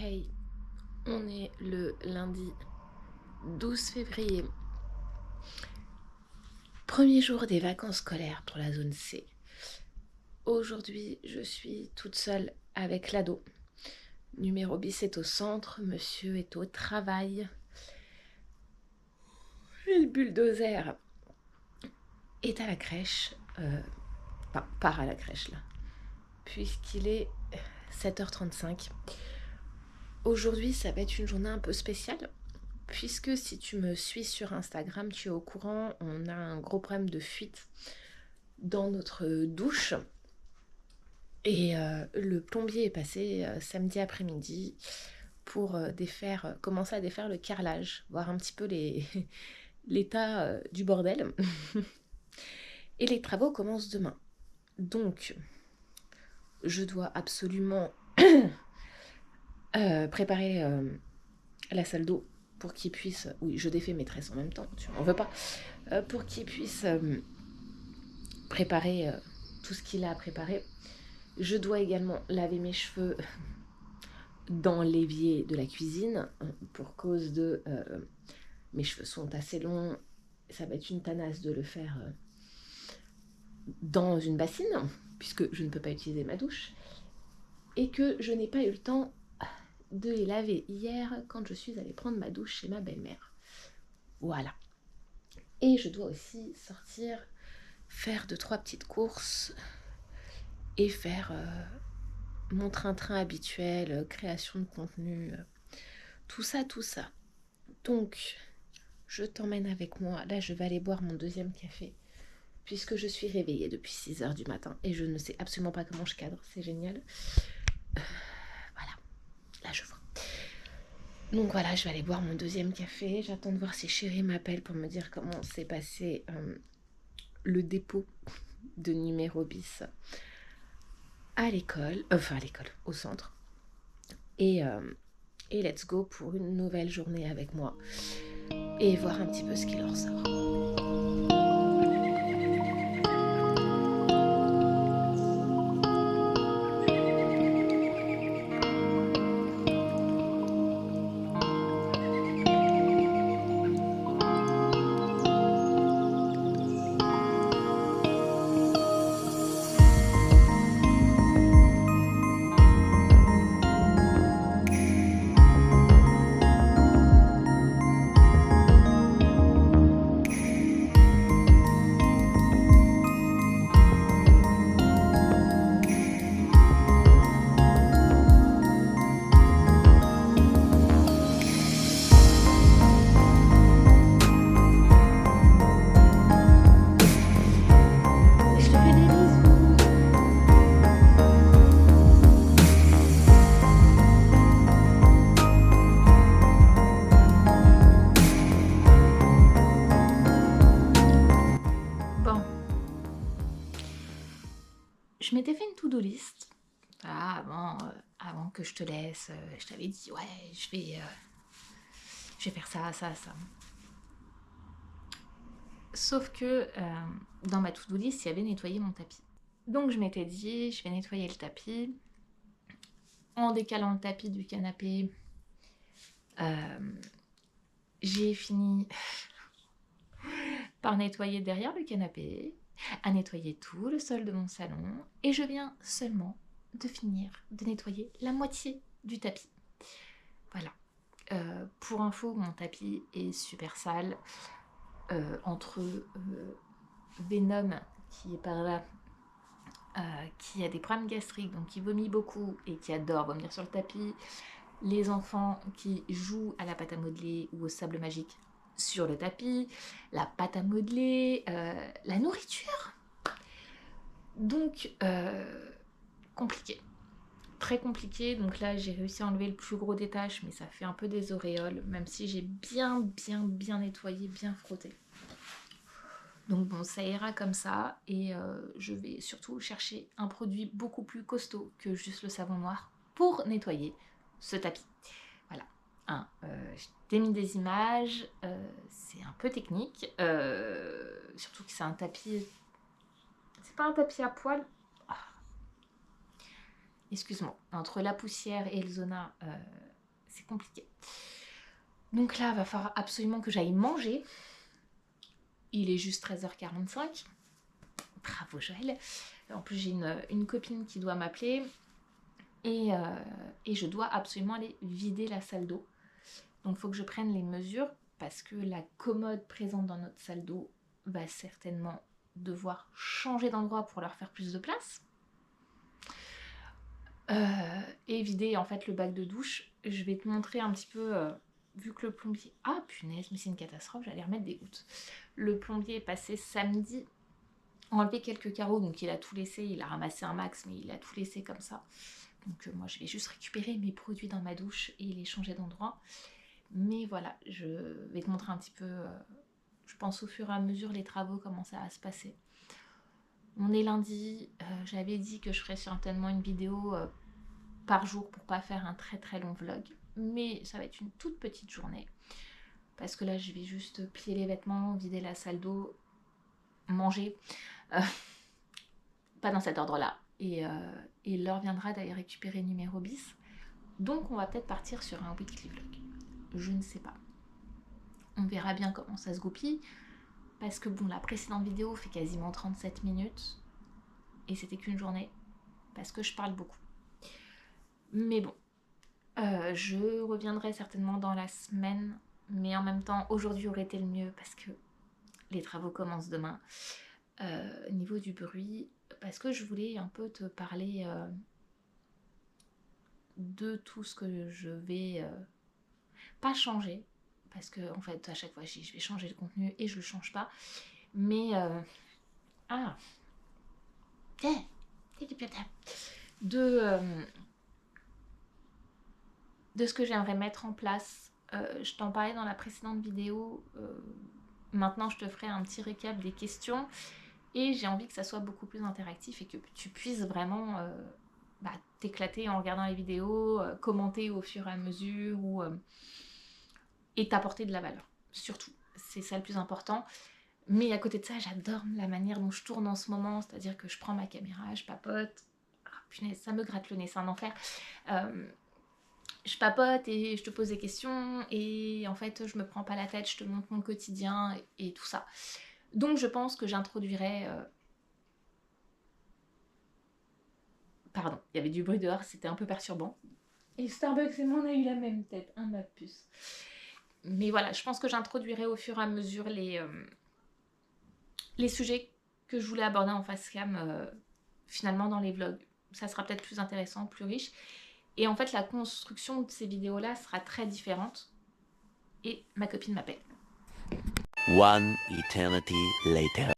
Hey, on est le lundi 12 février, premier jour des vacances scolaires pour la zone C. Aujourd'hui, je suis toute seule avec l'ado. Numéro bis est au centre, monsieur est au travail. Et le bulldozer est à la crèche, part à la crèche là, puisqu'il est 7h35. Aujourd'hui, ça va être une journée un peu spéciale. Puisque si tu me suis sur Instagram, tu es au courant, on a un gros problème de fuite dans notre douche. Et le plombier est passé samedi après-midi pour commencer à défaire le carrelage, voir un petit peu l'état du bordel. Et les travaux commencent demain. Donc, je dois absolument préparer la salle d'eau pour qu'il puisse... Oui, je défais mes tresses en même temps, tu n'en veux pas. Pour qu'il puisse préparer tout ce qu'il a à préparer. Je dois également laver mes cheveux dans l'évier de la cuisine pour cause de... mes cheveux sont assez longs, ça va être une tanasse de le faire dans une bassine, puisque je ne peux pas utiliser ma douche, et que je n'ai pas eu le temps de les laver hier quand je suis allée prendre ma douche chez ma belle-mère. Voilà. Et je dois aussi sortir, faire 2-3 petites courses et faire mon train-train habituel, création de contenu, tout ça. Donc, je t'emmène avec moi. Là, je vais aller boire mon deuxième café, puisque je suis réveillée depuis 6h du matin et je ne sais absolument pas comment je cadre. C'est génial. Voilà, là je vois. Donc voilà, je vais aller boire mon deuxième café. J'attends de voir si chérie m'appelle pour me dire comment s'est passé le dépôt de numéro bis à l'école, au centre. Et let's go pour une nouvelle journée avec moi et voir un petit peu ce qu'il en ressort. Je te fais des bisous. Bon, je m'étais fait une to-do list. Avant que je te laisse, je t'avais dit ouais, je vais faire ça. Sauf que dans ma to-do list, il y avait nettoyer mon tapis. Donc je m'étais dit, je vais nettoyer le tapis en décalant le tapis du canapé. J'ai fini par nettoyer derrière le canapé, à nettoyer tout le sol de mon salon, et je viens seulement de finir de nettoyer la moitié du tapis. Voilà. Pour info, mon tapis est super sale. Entre Venom qui est par là, qui a des problèmes gastriques, donc qui vomit beaucoup et qui adore vomir sur le tapis, les enfants qui jouent à la pâte à modeler ou au sable magique sur le tapis, la pâte à modeler, la nourriture. Donc, compliqué. Très compliqué. Donc là, j'ai réussi à enlever le plus gros des taches, mais ça fait un peu des auréoles, même si j'ai bien nettoyé, bien frotté. Donc bon, ça ira comme ça, et je vais surtout chercher un produit beaucoup plus costaud que juste le savon noir pour nettoyer ce tapis. Voilà. Je t'ai mis des images, c'est un peu technique, surtout que c'est un tapis... C'est pas un tapis à poil. Excuse-moi, entre la poussière et le zona, c'est compliqué. Donc là, il va falloir absolument que j'aille manger. Il est juste 13h45. Bravo Joël. En plus, j'ai une copine qui doit m'appeler. Et je dois absolument aller vider la salle d'eau. Donc il faut que je prenne les mesures parce que la commode présente dans notre salle d'eau va certainement devoir changer d'endroit pour leur faire plus de place. Et vider en fait le bac de douche. Je vais te montrer un petit peu, vu que le plombier... Ah punaise, mais c'est une catastrophe, j'allais remettre des gouttes. Le plombier est passé samedi, enlevé quelques carreaux, donc il a tout laissé, il a ramassé un max, mais il a tout laissé comme ça. Donc moi je vais juste récupérer mes produits dans ma douche et les changer d'endroit. Mais voilà, je vais te montrer un petit peu, je pense au fur et à mesure les travaux, comment ça va se passer. On est lundi, j'avais dit que je ferais certainement une vidéo par jour pour pas faire un très très long vlog. Mais ça va être une toute petite journée. Parce que là je vais juste plier les vêtements, vider la salle d'eau, manger. Pas dans cet ordre-là. Et l'heure viendra d'aller récupérer numéro bis. Donc on va peut-être partir sur un weekly vlog. Je ne sais pas. On verra bien comment ça se goupille. Parce que bon, la précédente vidéo fait quasiment 37 minutes. Et c'était qu'une journée. Parce que je parle beaucoup. Mais bon. Je reviendrai certainement dans la semaine. Mais en même temps, aujourd'hui aurait été le mieux. Parce que les travaux commencent demain. Niveau du bruit. Parce que je voulais un peu te parler de tout ce que je vais pas changer. Parce que en fait, à chaque fois, je vais changer le contenu et je le change pas. Mais de ce que j'aimerais mettre en place. Je t'en parlais dans la précédente vidéo. Maintenant, je te ferai un petit récap des questions. Et j'ai envie que ça soit beaucoup plus interactif et que tu puisses vraiment t'éclater en regardant les vidéos, commenter au fur et à mesure et t'apporter de la valeur. Surtout, c'est ça le plus important. Mais à côté de ça, j'adore la manière dont je tourne en ce moment. C'est-à-dire que je prends ma caméra, je papote. Ah, punaise, ça me gratte le nez, c'est un enfer. Je papote et je te pose des questions. Et en fait, je me prends pas la tête, je te montre mon quotidien et tout ça. Donc je pense que j'introduirai... Pardon, il y avait du bruit dehors, c'était un peu perturbant. Et Starbucks et moi, on a eu la même tête, un ma puce. Mais voilà, je pense que j'introduirai au fur et à mesure les sujets que je voulais aborder en face cam finalement dans les vlogs. Ça sera peut-être plus intéressant, plus riche. Et en fait, la construction de ces vidéos-là sera très différente. Et ma copine m'appelle. One eternity later.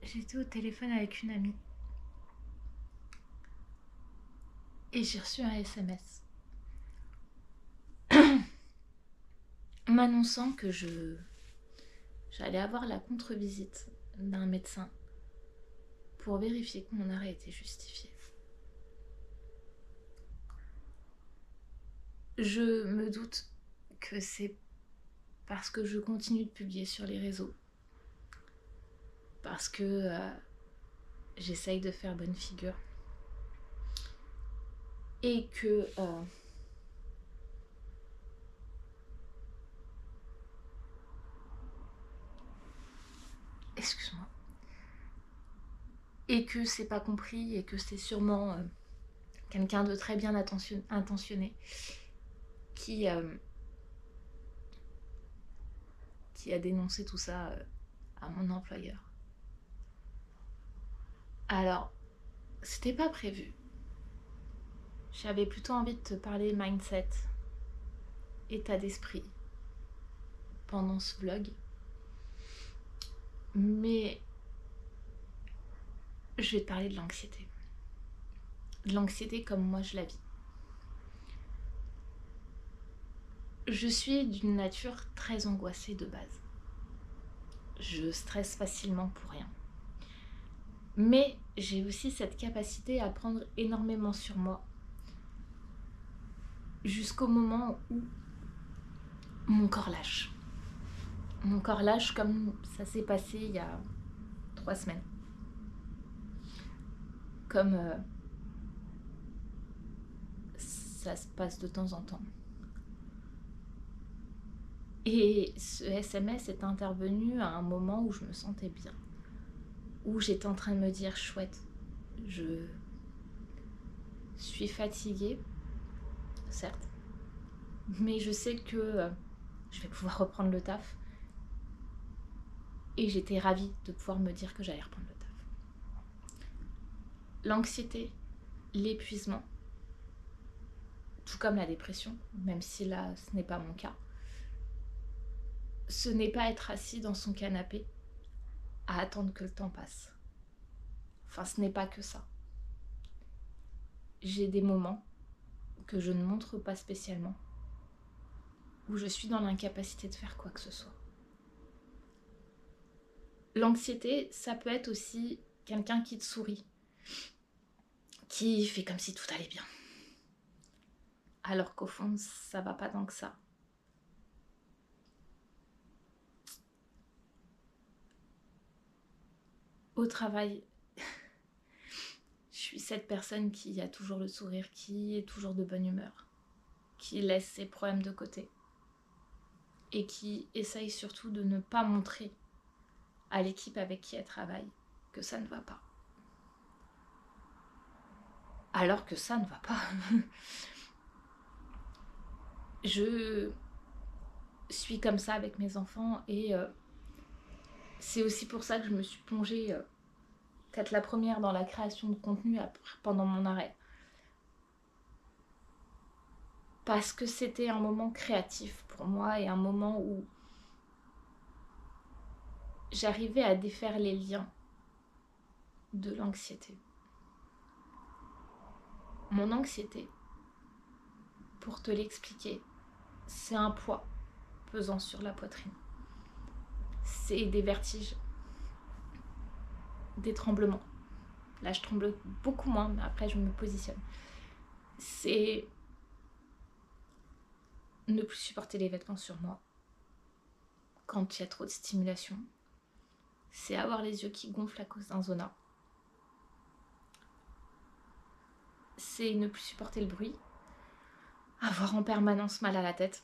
J'étais au téléphone avec une amie. Et j'ai reçu un SMS. M'annonçant que j'allais avoir la contre-visite d'un médecin pour vérifier que mon arrêt était justifié. Je me doute que c'est parce que je continue de publier sur les réseaux. Parce que j'essaye de faire bonne figure. Et que... excuse-moi. Et que c'est pas compris et que c'est sûrement quelqu'un de très bien intentionné qui a dénoncé tout ça à mon employeur. Alors, c'était pas prévu. J'avais plutôt envie de te parler mindset, état d'esprit pendant ce vlog. Mais je vais te parler de l'anxiété. De l'anxiété comme moi je la vis. Je suis d'une nature très angoissée de base. Je stresse facilement pour rien. Mais j'ai aussi cette capacité à prendre énormément sur moi. Jusqu'au moment où mon corps lâche. Mon corps lâche comme ça s'est passé il y a 3 semaines. Comme ça se passe de temps en temps. Et ce SMS est intervenu à un moment où je me sentais bien. Où j'étais en train de me dire, chouette, je suis fatiguée, certes, mais je sais que je vais pouvoir reprendre le taf. Et j'étais ravie de pouvoir me dire que j'allais reprendre le taf. L'anxiété, l'épuisement, tout comme la dépression, même si là ce n'est pas mon cas, ce n'est pas être assis dans son canapé à attendre que le temps passe. Enfin, ce n'est pas que ça. J'ai des moments que je ne montre pas spécialement, où je suis dans l'incapacité de faire quoi que ce soit. L'anxiété, ça peut être aussi quelqu'un qui te sourit, qui fait comme si tout allait bien. Alors qu'au fond, ça va pas tant que ça. Au travail, je suis cette personne qui a toujours le sourire, qui est toujours de bonne humeur, qui laisse ses problèmes de côté et qui essaye surtout de ne pas montrer à l'équipe avec qui elle travaille que ça ne va pas. Alors que ça ne va pas. Je suis comme ça avec mes enfants et c'est aussi pour ça que je me suis plongée peut-être la première dans la création de contenu pendant mon arrêt. Parce que c'était un moment créatif pour moi et un moment où j'arrivais à défaire les liens de l'anxiété. Mon anxiété, pour te l'expliquer, c'est un poids pesant sur la poitrine. C'est des vertiges, des tremblements. Là, je tremble beaucoup moins, mais après, je me positionne. C'est ne plus supporter les vêtements sur moi quand il y a trop de stimulation. C'est avoir les yeux qui gonflent à cause d'un zona. C'est ne plus supporter le bruit. Avoir en permanence mal à la tête,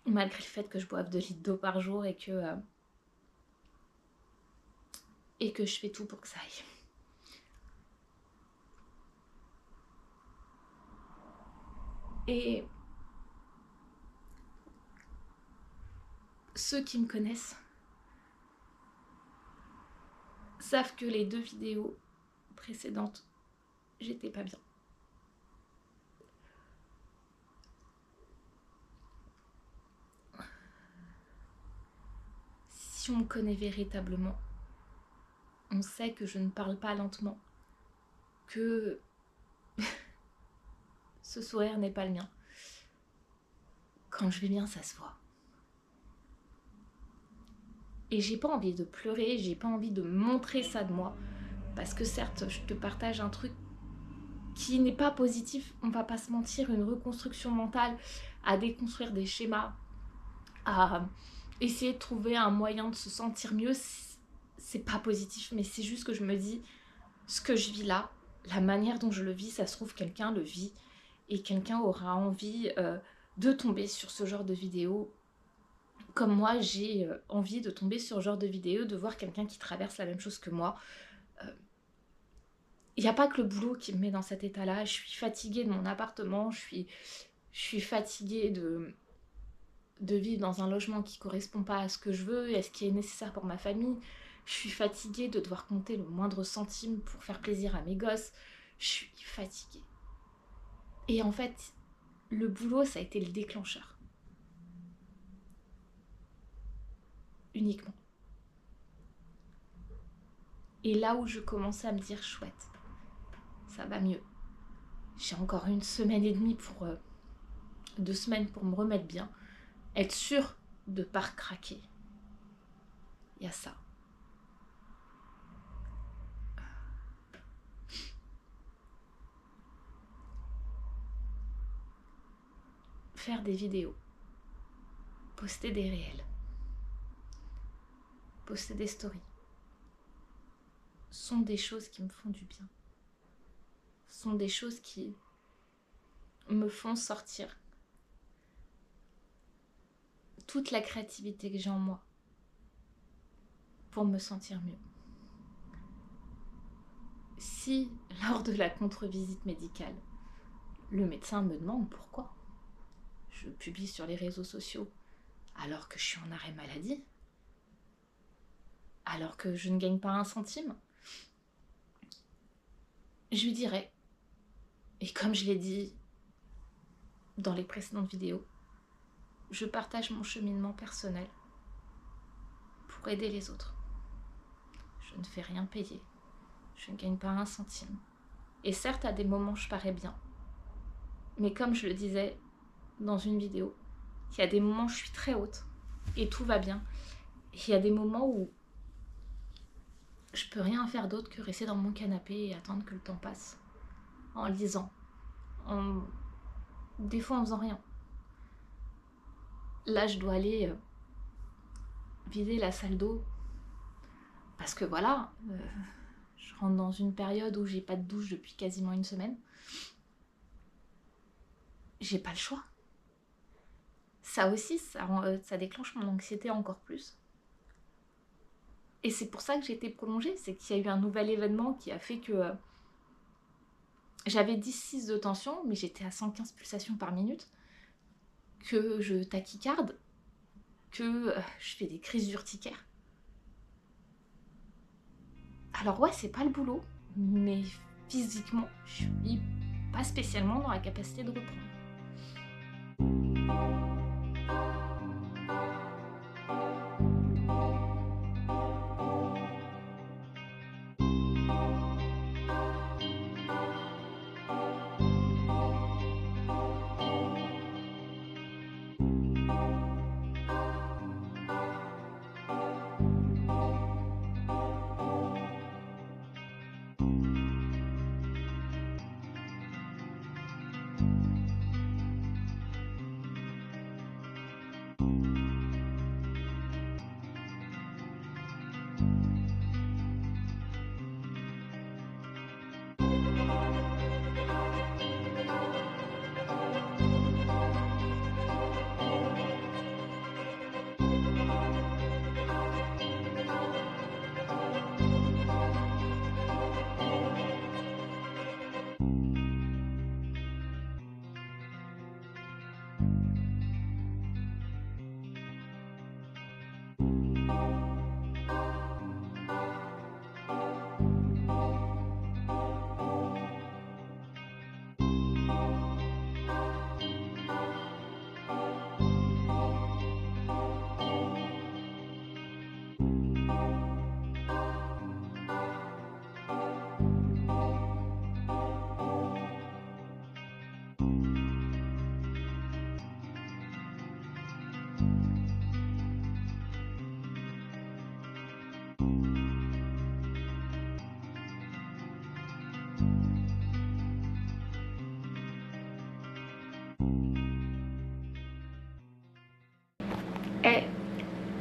malgré le fait que je boive 2 litres d'eau par jour et que je fais tout pour que ça aille. Et ceux qui me connaissent savent que les 2 vidéos précédentes, j'étais pas bien. Si on me connaît véritablement, on sait que je ne parle pas lentement, que ce sourire n'est pas le mien. Quand je vais bien, ça se voit. Et j'ai pas envie de pleurer, j'ai pas envie de montrer ça de moi. Parce que certes, je te partage un truc qui n'est pas positif, on va pas se mentir, une reconstruction mentale, à déconstruire des schémas, à essayer de trouver un moyen de se sentir mieux, c'est pas positif, mais c'est juste que je me dis, ce que je vis là, la manière dont je le vis, ça se trouve quelqu'un le vit, et quelqu'un aura envie de tomber sur ce genre de vidéo, comme moi j'ai envie de tomber sur ce genre de vidéo, de voir quelqu'un qui traverse la même chose que moi. Il n'y a pas que le boulot qui me met dans cet état-là. Je suis fatiguée de mon appartement, je suis fatiguée de vivre dans un logement qui ne correspond pas à ce que je veux et à ce qui est nécessaire pour ma famille. Je suis fatiguée de devoir compter le moindre centime pour faire plaisir à mes gosses. Je suis fatiguée. Et en fait, le boulot, ça a été le déclencheur. Uniquement. Et là où je commençais à me dire, chouette, ça va mieux. J'ai encore 1 semaine et demie 2 semaines pour me remettre bien. Être sûre de ne pas craquer. Il y a ça. faire des vidéos, poster des réels, poster des stories, sont des choses qui me font du bien. Sont des choses qui me font sortir toute la créativité que j'ai en moi pour me sentir mieux. Si, lors de la contre-visite médicale, le médecin me demande pourquoi je publie sur les réseaux sociaux alors que je suis en arrêt maladie, alors que je ne gagne pas un centime, je lui dirai, et comme je l'ai dit dans les précédentes vidéos, je partage mon cheminement personnel pour aider les autres. Je ne fais rien payer, je ne gagne pas un centime. Et certes, à des moments, je parais bien. Mais comme je le disais dans une vidéo, il y a des moments où je suis très haute et tout va bien. Et il y a des moments où je peux rien faire d'autre que rester dans mon canapé et attendre que le temps passe. En lisant. Des fois en faisant rien. Là, je dois aller vider la salle d'eau. Parce que voilà, je rentre dans une période où j'ai pas de douche depuis quasiment une semaine. J'ai pas le choix. Ça aussi, ça déclenche mon anxiété encore plus. Et c'est pour ça que j'ai été prolongée, c'est qu'il y a eu un nouvel événement qui a fait que j'avais 10,6 de tension, mais j'étais à 115 pulsations par minute, que je tachycarde, que je fais des crises urticaires. Alors ouais, c'est pas le boulot, mais physiquement, je suis pas spécialement dans la capacité de reprendre.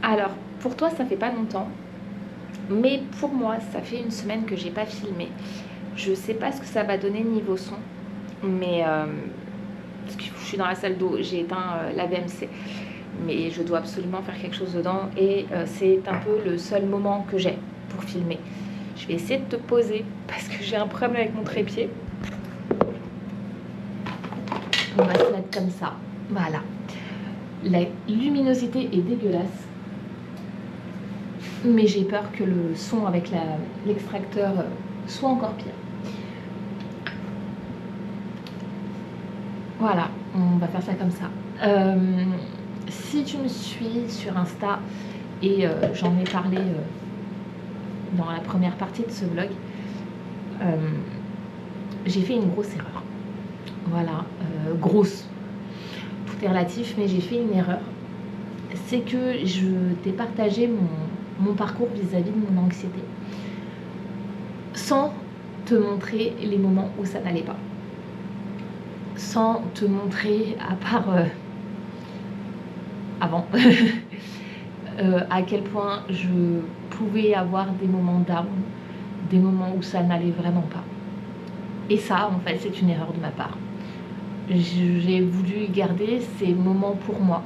Alors, pour toi, ça fait pas longtemps, mais pour moi, ça fait une semaine que j'ai pas filmé. Je sais pas ce que ça va donner niveau son, mais parce que je suis dans la salle d'eau, j'ai éteint la VMC, mais je dois absolument faire quelque chose dedans et c'est un peu le seul moment que j'ai pour filmer. Je vais essayer de te poser parce que j'ai un problème avec mon trépied. On va se mettre comme ça, voilà. La luminosité est dégueulasse, mais j'ai peur que le son avec l'extracteur soit encore pire. Voilà, on va faire ça comme ça. Si tu me suis sur Insta, et j'en ai parlé dans la première partie de ce vlog, j'ai fait une grosse erreur. Voilà, grosse. Tout est relatif, mais j'ai fait une erreur. C'est que je t'ai partagé mon parcours vis-à-vis de mon anxiété sans te montrer les moments où ça n'allait pas, sans te montrer, à part avant, à quel point je pouvais avoir des moments down, des moments où ça n'allait vraiment pas. Et ça, en fait, c'est une erreur de ma part. J'ai voulu garder ces moments pour moi.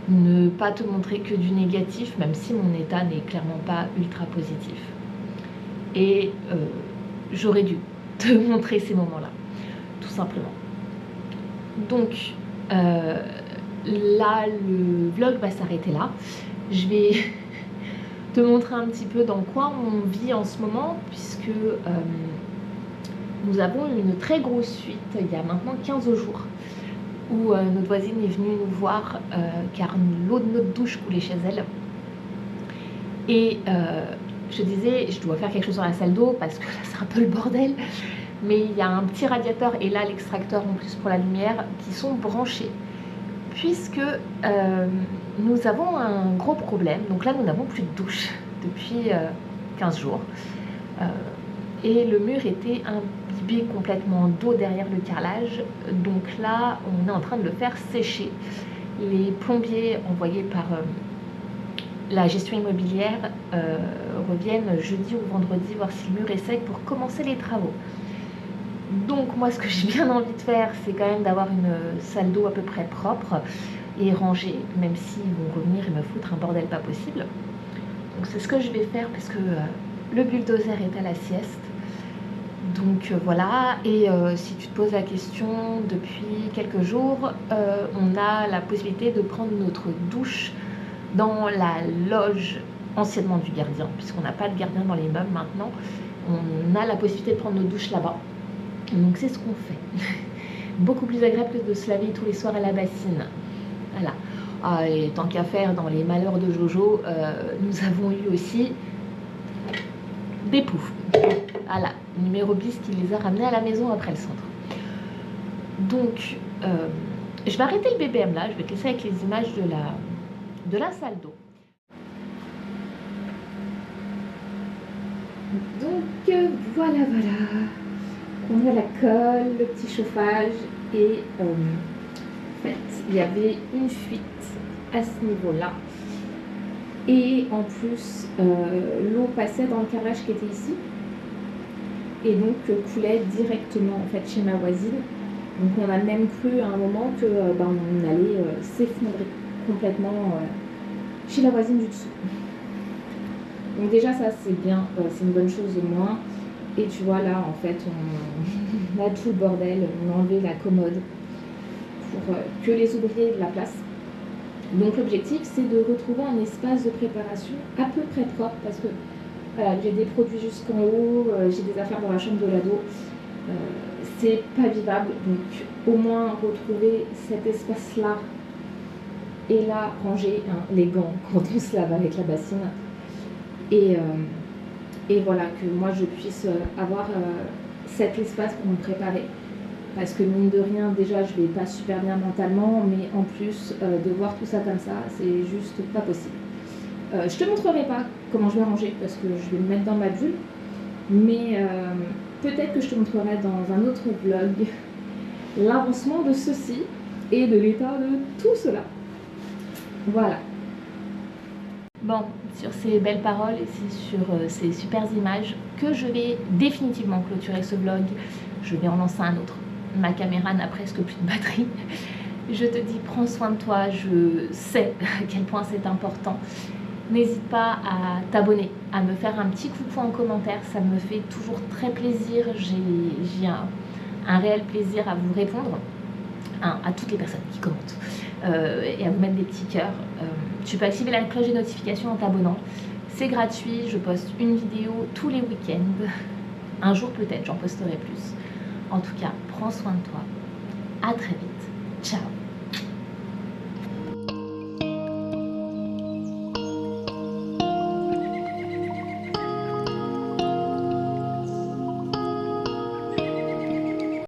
Ne pas te montrer que du négatif, même si mon état n'est clairement pas ultra positif. Et j'aurais dû te montrer ces moments-là, tout simplement. Donc, là, le vlog va s'arrêter là. Je vais te montrer un petit peu dans quoi on vit en ce moment, puisque nous avons une très grosse fuite il y a maintenant 15 jours, où notre voisine est venue nous voir car l'eau de notre douche coulait chez elle. Et je disais, je dois faire quelque chose dans la salle d'eau parce que là c'est un peu le bordel, mais il y a un petit radiateur et là l'extracteur en plus pour la lumière qui sont branchés, puisque nous avons un gros problème. Donc là nous n'avons plus de douche depuis 15 jours et le mur était imbibé complètement d'eau derrière le carrelage. Donc là on est en train de le faire sécher. Les plombiers envoyés par la gestion immobilière reviennent jeudi ou vendredi voir si le mur est sec pour commencer les travaux. Donc moi ce que j'ai bien envie de faire, c'est quand même d'avoir une salle d'eau à peu près propre et rangée, même s'ils vont revenir et me foutre un bordel pas possible. Donc c'est ce que je vais faire parce que le bulldozer est à la sieste. Donc voilà, et si tu te poses la question, depuis quelques jours, on a la possibilité de prendre notre douche dans la loge anciennement du gardien, puisqu'on n'a pas de gardien dans les meubles maintenant. On a la possibilité de prendre nos douches là-bas. Donc c'est ce qu'on fait. Beaucoup plus agréable que de se laver tous les soirs à la bassine. Voilà. Ah, et tant qu'à faire, dans les malheurs de Jojo, nous avons eu aussi des poufs. Voilà, numéro bis qui les a ramenés à la maison après le centre. Donc, je vais arrêter le BBM là, je vais te laisser avec les images de la salle d'eau. Donc, voilà. On a la colle, le petit chauffage et en fait, il y avait une fuite à ce niveau-là. Et en plus, l'eau passait dans le carrelage qui était ici et donc coulait directement en fait chez ma voisine. Donc on a même cru à un moment que on allait s'effondrer complètement chez la voisine du dessous. Donc déjà ça c'est bien, c'est une bonne chose au moins. Et tu vois là en fait on a tout le bordel, on a enlevé la commode pour que les ouvriers aient de la place. Donc l'objectif c'est de retrouver un espace de préparation à peu près propre parce que voilà, j'ai des produits jusqu'en haut, j'ai des affaires dans la chambre de l'ado, c'est pas vivable. Donc au moins retrouver cet espace là et là ranger les gants quand on se lave avec la bassine et voilà que moi je puisse avoir cet espace pour me préparer. Parce que mine de rien, déjà, je vais pas super bien mentalement, mais en plus de voir tout ça comme ça, c'est juste pas possible. Je te montrerai pas comment je vais ranger parce que je vais me mettre dans ma bulle, mais peut-être que je te montrerai dans un autre vlog l'avancement de ceci et de l'état de tout cela. Voilà. Bon, sur ces belles paroles et sur ces super images que je vais définitivement clôturer ce vlog. Je vais en lancer un autre. Ma caméra n'a presque plus de batterie. Je te dis, prends soin de toi, je sais à quel point c'est important. N'hésite pas à t'abonner, à me faire un petit coucou en commentaire, ça me fait toujours très plaisir. J'ai un réel plaisir à vous répondre, à toutes les personnes qui commentent, et à vous mettre des petits cœurs. Tu peux activer la cloche des notifications en t'abonnant. C'est gratuit, je poste une vidéo tous les week-ends. Un jour peut-être, j'en posterai plus. En tout cas, prends soin de toi. À très vite. Ciao.